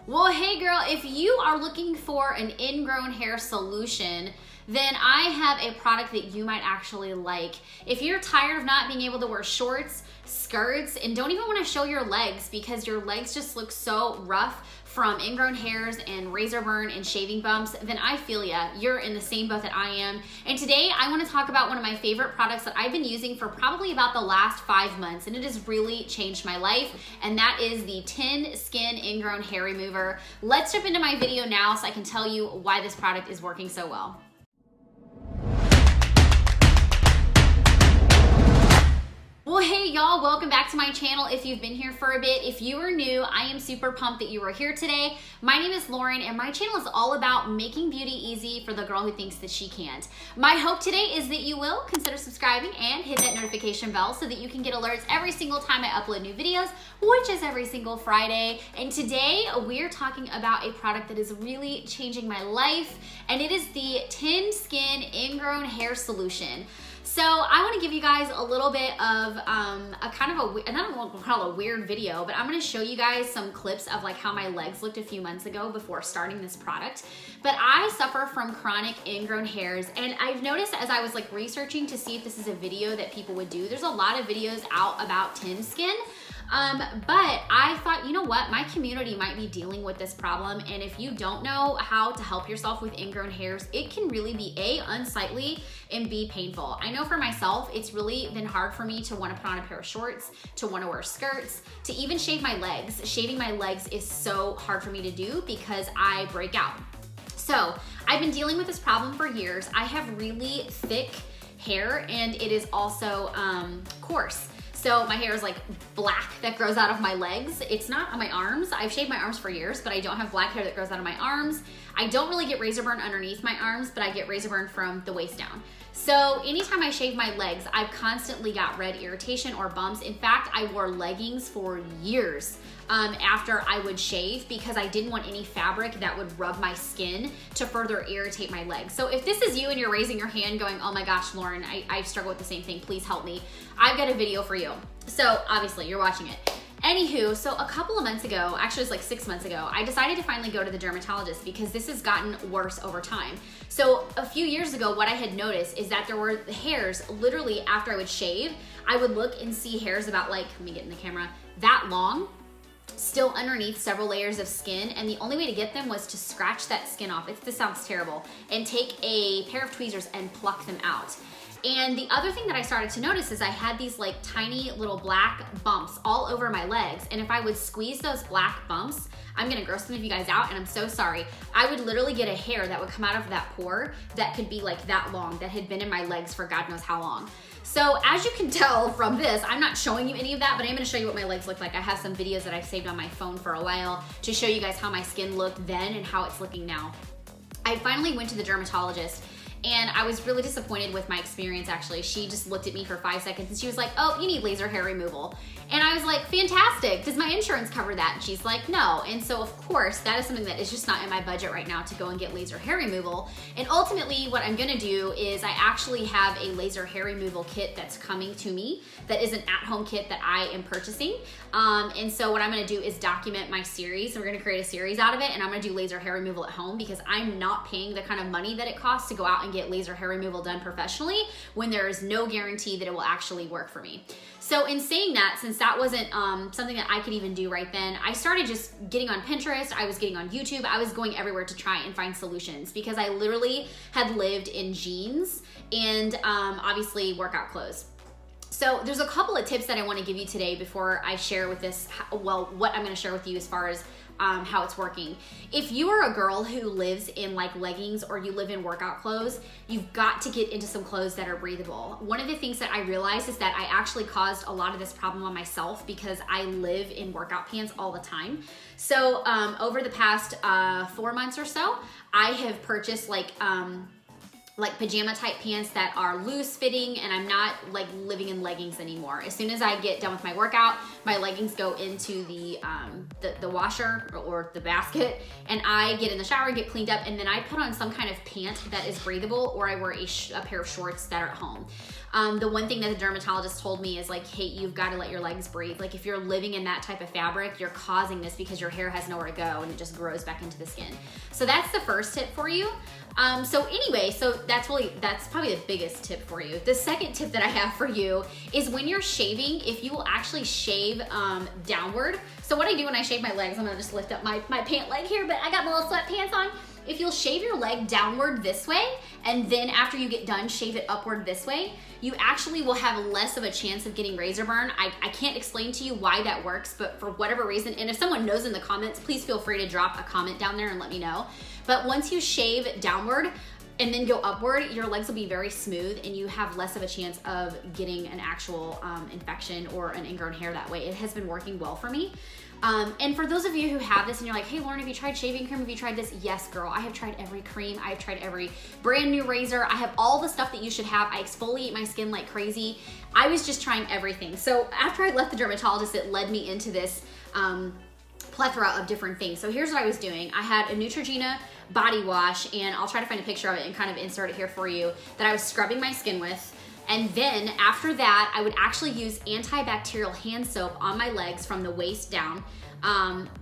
Well, hey girl, if you are looking for an ingrown hair solution, then I have a product that you might actually like. If you're tired of not being able to wear shorts, skirts, and don't even want to show your legs because your legs just look so rough from ingrown hairs and razor burn and shaving bumps, then I feel ya. You're in the same boat that I am. And today I want to talk about one of my favorite products that I've been using for probably about the last 5 months, and it has really changed my life, and that is the Thin Skin Ingrown Hair Remover. Let's jump into my video now so I can tell you why this product is working so well. Well, hey y'all, welcome back to my channel if you've been here for a bit. If you are new, I am super pumped that you are here today. My name is Lauren and my channel is all about making beauty easy for the girl who thinks that she can't. My hope today is that you will consider subscribing and hit that notification bell so that you can get alerts every single time I upload new videos, which is every single Friday. And today we're talking about a product that is really changing my life, and it is the Thin Skin Ingrown Hair Solution. So I want to give you guys a little bit of a kind of a, and I don't want to call it a weird video, but I'm going to show you guys some clips of like how my legs looked a few months ago before starting this product. But I suffer from chronic ingrown hairs, and I've noticed as I was like researching to see if this is a video that people would do, there's a lot of videos out about thin skin. But I thought, you know what, my community might be dealing with this problem, and if you don't know how to help yourself with ingrown hairs, it can really be A, unsightly, and B, painful. I know for myself, it's really been hard for me to want to put on a pair of shorts, to want to wear skirts, to even shave my legs. Shaving my legs is so hard for me to do because I break out. So I've been dealing with this problem for years. I have really thick hair, and it is also coarse. So my hair is like black that grows out of my legs. It's not on my arms. I've shaved my arms for years, but I don't have black hair that grows out of my arms. I don't really get razor burn underneath my arms, but I get razor burn from the waist down. So anytime I shave my legs, I've constantly got red irritation or bumps. In fact, I wore leggings for years after I would shave because I didn't want any fabric that would rub my skin to further irritate my legs. So if this is you and you're raising your hand going, oh my gosh, Lauren, I struggle with the same thing, please help me, I've got a video for you. So obviously you're watching it. Anywho, so a couple of months ago, actually it's like 6 months ago, I decided to finally go to the dermatologist because this has gotten worse over time. So a few years ago, what I had noticed is that there were hairs literally after I would shave, I would look and see hairs about like, let me get in the camera, that long, still underneath several layers of skin, and the only way to get them was to scratch that skin off. This sounds terrible, and take a pair of tweezers and pluck them out. And the other thing that I started to notice is I had these like tiny little black bumps all over my legs, and if I would squeeze those black bumps, I'm gonna gross some of you guys out, and I'm so sorry, I would literally get a hair that would come out of that pore that could be like that long, that had been in my legs for God knows how long. So as you can tell from this, I'm not showing you any of that, but I'm gonna show you what my legs look like. I have some videos that I've saved on my phone for a while to show you guys how my skin looked then and how it's looking now. I finally went to the dermatologist, and I was really disappointed with my experience actually. She just looked at me for 5 seconds and she was like, oh, you need laser hair removal. And I was like, fantastic, does my insurance cover that? And she's like, no. And so of course, that is something that is just not in my budget right now to go and get laser hair removal. And ultimately what I'm gonna do is I actually have a laser hair removal kit that's coming to me that is an at-home kit that I am purchasing. And so what I'm gonna do is document my series. We're gonna create a series out of it, and I'm gonna do laser hair removal at home because I'm not paying the kind of money that it costs to go out and get laser hair removal done professionally when there is no guarantee that it will actually work for me. So in saying that, since that wasn't something that I could even do right then, I started just getting on Pinterest, I was getting on YouTube, I was going everywhere to try and find solutions because I literally had lived in jeans and obviously workout clothes. So there's a couple of tips that I want to give you today before I share with this, well, what I'm going to share with you as far as how it's working. If you are a girl who lives in like leggings or you live in workout clothes, you've got to get into some clothes that are breathable. One of the things that I realized is that I actually caused a lot of this problem on myself because I live in workout pants all the time. So over the past 4 months or so, I have purchased like like pajama type pants that are loose fitting, and I'm not like living in leggings anymore. As soon as I get done with my workout, my leggings go into the washer or the basket, and I get in the shower and get cleaned up, and then I put on some kind of pant that is breathable, or I wear a pair of shorts that are at home. The one thing that the dermatologist told me is like, hey, you've got to let your legs breathe. Like if you're living in that type of fabric, you're causing this because your hair has nowhere to go and it just grows back into the skin. So that's the first tip for you. So anyway, so that's probably the biggest tip for you. The second tip that I have for you is when you're shaving, if you will actually shave downward. So what I do when I shave my legs, I'm gonna just lift up my pant leg here, but I got my little sweatpants on. If you'll shave your leg downward this way, and then after you get done, shave it upward this way, you actually will have less of a chance of getting razor burn. I can't explain to you why that works, but for whatever reason, and if someone knows in the comments, please feel free to drop a comment down there and let me know. But once you shave downward and then go upward, your legs will be very smooth and you have less of a chance of getting an actual infection or an ingrown hair that way. It has been working well for me. And for those of you who have this and you're like, hey Lauren, have you tried shaving cream? Have you tried this? Yes, girl, I have tried every cream. I have tried every brand new razor. I have all the stuff that you should have. I exfoliate my skin like crazy. I was just trying everything. So after I left the dermatologist, it led me into this plethora of different things. So here's what I was doing. I had a Neutrogena body wash, and I'll try to find a picture of it and kind of insert it here for you, that I was scrubbing my skin with. And then after that, I would actually use antibacterial hand soap on my legs from the waist down.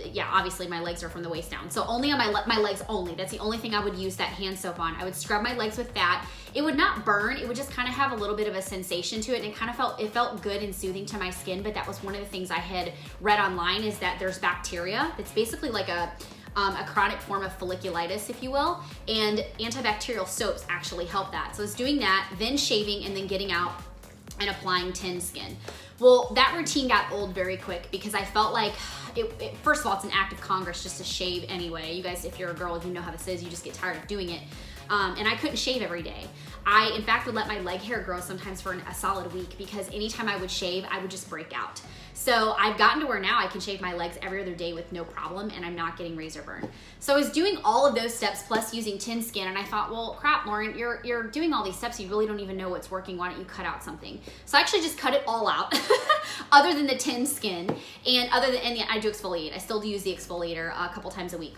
Yeah, obviously my legs are from the waist down. So only on my legs only. That's the only thing I would use that hand soap on. I would scrub my legs with that. It would not burn. It would just kind of have a little bit of a sensation to it. And it kind of felt good and soothing to my skin. But that was one of the things I had read online, is that there's bacteria. It's basically like a chronic form of folliculitis, if you will, and antibacterial soaps actually help that. So I was doing that, then shaving, and then getting out and applying Tin Skin. Well, that routine got old very quick because I felt like, first of all, it's an act of Congress just to shave anyway. You guys, if you're a girl, you know how this is, you just get tired of doing it. And I couldn't shave every day. I, in fact, would let my leg hair grow sometimes for a solid week, because anytime I would shave, I would just break out. So I've gotten to where now I can shave my legs every other day with no problem, and I'm not getting razor burn. So I was doing all of those steps plus using Tin Skin, and I thought, well, crap, Lauren, you're doing all these steps, you really don't even know what's working. Why don't you cut out something? So I actually just cut it all out, other than the Tin Skin, and I do exfoliate. I still do use the exfoliator a couple times a week.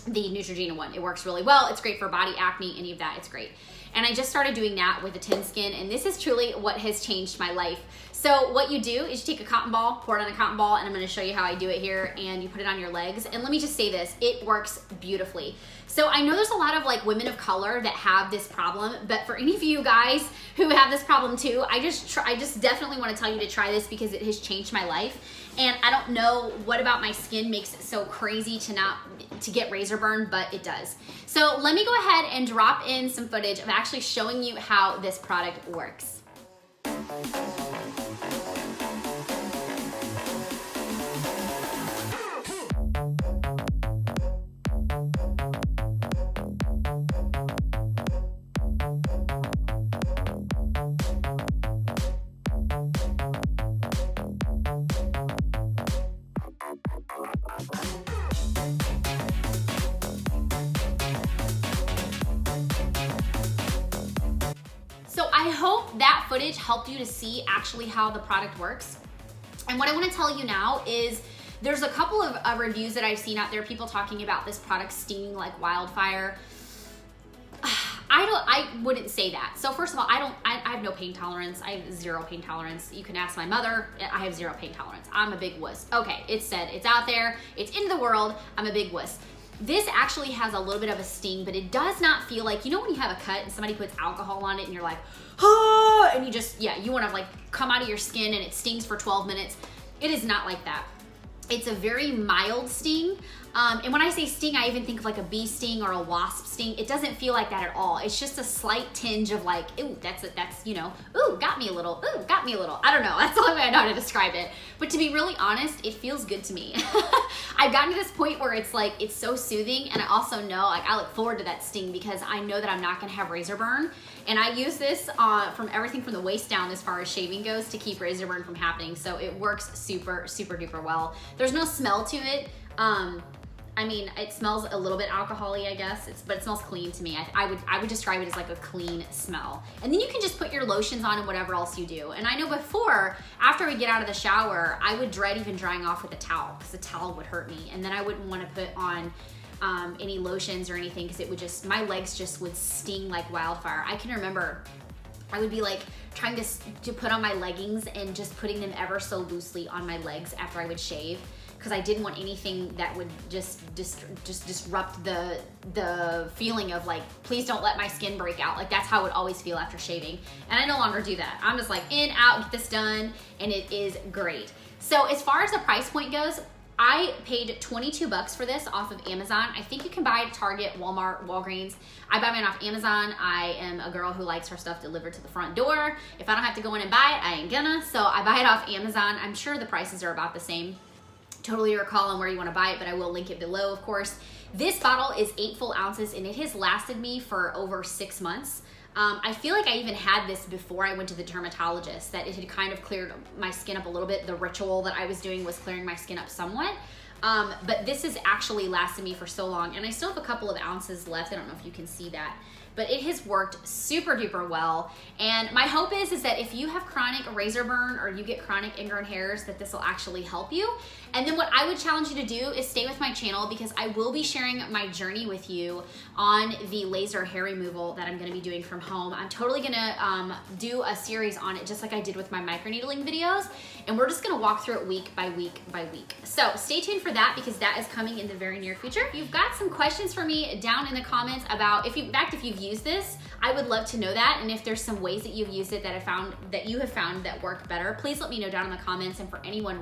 The Neutrogena one. It works really well. It's great for body acne, any of that. It's great. And I just started doing that with the Tin Skin, and this is truly what has changed my life. So what you do is you take a cotton ball, pour it on a cotton ball, and I'm gonna show you how I do it here, and you put it on your legs. And let me just say this, it works beautifully. So I know there's a lot of like women of color that have this problem, but for any of you guys who have this problem too, I just definitely want to tell you to try this, because it has changed my life. And I don't know what about my skin makes it so crazy to get razor burn, but it does. So let me go ahead and drop in some footage of actually showing you how this product works. So I hope that footage helped you to see actually how the product works. And what I want to tell you now is there's a couple of reviews that I've seen out there, people talking about this product stinging like wildfire. I wouldn't say that. So first of all, I have no pain tolerance. I have zero pain tolerance. You can ask my mother. I have zero pain tolerance. I'm a big wuss. Okay, it's said, it's out there, it's in the world. I'm a big wuss. This actually has a little bit of a sting, but it does not feel like, you know when you have a cut and somebody puts alcohol on it and you're like, ah, and you just, yeah, you want to like come out of your skin and it stings for 12 minutes. It is not like that. It's a very mild sting. And when I say sting, I even think of like a bee sting or a wasp sting. It doesn't feel like that at all. It's just a slight tinge of like, ooh, that's, you know, ooh, got me a little, ooh, got me a little. I don't know, that's the only way I know how to describe it. But to be really honest, it feels good to me. I've gotten to this point where it's like, it's so soothing, and I also know, like, I look forward to that sting because I know that I'm not gonna have razor burn. And I use this from everything from the waist down as far as shaving goes to keep razor burn from happening. So it works super, super duper well. There's no smell to it. I mean, it smells a little bit alcohol-y, I guess, but it smells clean to me. I would describe it as like a clean smell. And then you can just put your lotions on and whatever else you do. And I know before, after we get out of the shower, I would dread even drying off with a towel because the towel would hurt me. And then I wouldn't want to put on any lotions or anything because it would just, my legs just would sting like wildfire. I can remember I would be like trying to put on my leggings and just putting them ever so loosely on my legs after I would shave, because I didn't want anything that would just disrupt the feeling of like, please don't let my skin break out. Like that's how it would always feel after shaving. And I no longer do that. I'm just like in, out, get this done, and it is great. So as far as the price point goes, I paid 22 bucks for this off of Amazon. I think you can buy it at Target, Walmart, Walgreens. I buy mine off Amazon. I am a girl who likes her stuff delivered to the front door. If I don't have to go in and buy it, I ain't gonna. So I buy it off Amazon. I'm sure the prices are about the same. Totally your call on where you want to buy it, but I will link it below, of course. This bottle is 8 full ounces and it has lasted me for over 6 months. I feel like I even had this before I went to the dermatologist, that it had kind of cleared my skin up a little bit. The ritual that I was doing was clearing my skin up somewhat. But this has actually lasted me for so long, and I still have a couple of ounces left. I don't know if you can see that, but it has worked super duper well. And my hope is that if you have chronic razor burn or you get chronic ingrown hairs, that this will actually help you. And then what I would challenge you to do is stay with my channel, because I will be sharing my journey with you on the laser hair removal that I'm gonna be doing from home. I'm totally gonna do a series on it, just like I did with my microneedling videos. And we're just gonna walk through it week by week by week. So stay tuned for that, because that is coming in the very near future. If you've got some questions for me down in the comments about, if you've used this, I would love to know that. And if there's some ways that you've used it that you have found that work better, please let me know down in the comments. And for anyone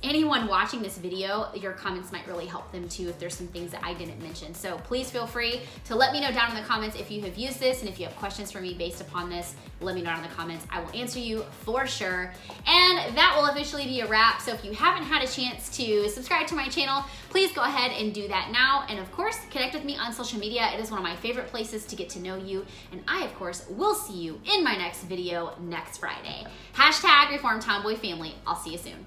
anyone watching this video, your comments might really help them too if there's some things that I didn't mention. So please feel free to let me know down in the comments if you have used this, and if you have questions for me based upon this, let me know down in the comments. I will answer you for sure. And that will officially be a wrap. So if you haven't had a chance to subscribe to my channel, please go ahead and do that now. And of course, connect with me on social media. It is one of my favorite places to get to know you. And I, of course, will see you in my next video next Friday. #ReformTomboyFamily. I'll see you soon.